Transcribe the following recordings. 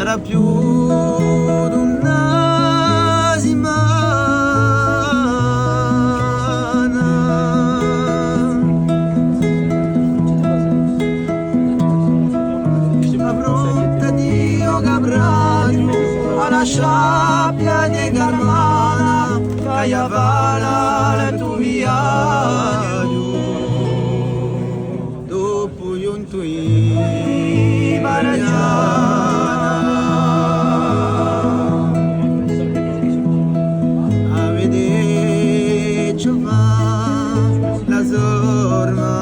sarà più d'una settimana. Approntati, oh cabraggio, alla sciabbia di Carmana, che vala il tuo viaggio. Dopo giunto in Mariana, a vedere giovane la sorma,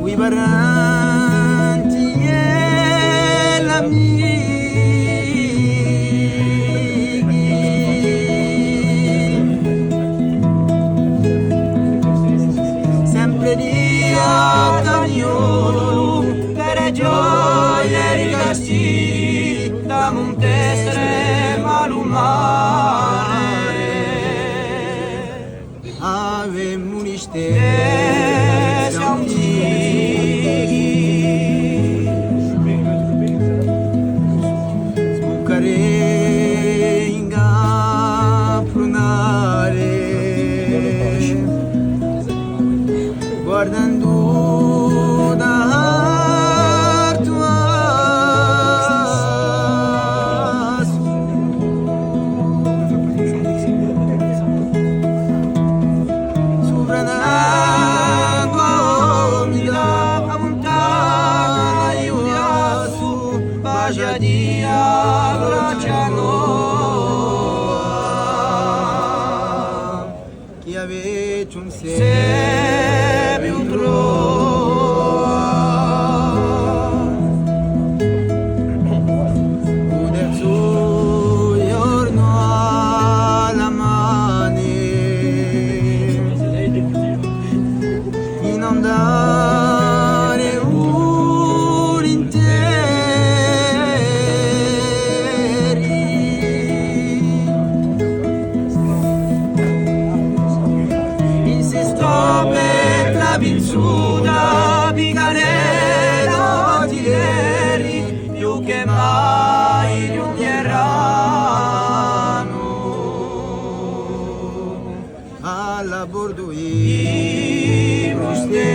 qui parranti e l'amici. Gioia e ricasti da Montestre malumare ave muniste antichi sbucare in gaprunare guardando dia Gracianoa chi avete un se più un suo giorno alla mano in andare un intero Pinzuda, picarello di ieri, più che mai lunghieranno alla bordo i misteri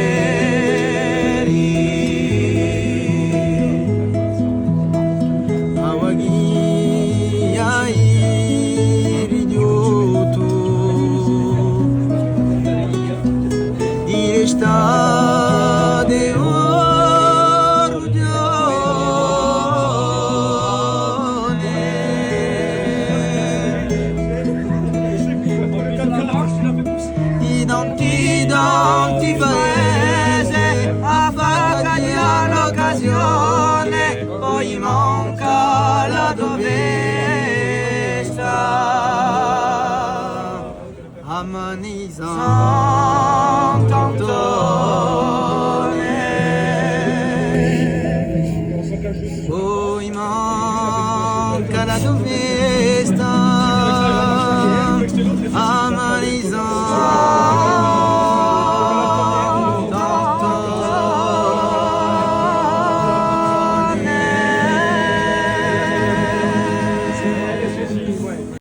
a vaghia i ridioto di resta de ti paese a far cagliare l'occasione poi manca la dovesta a Manisa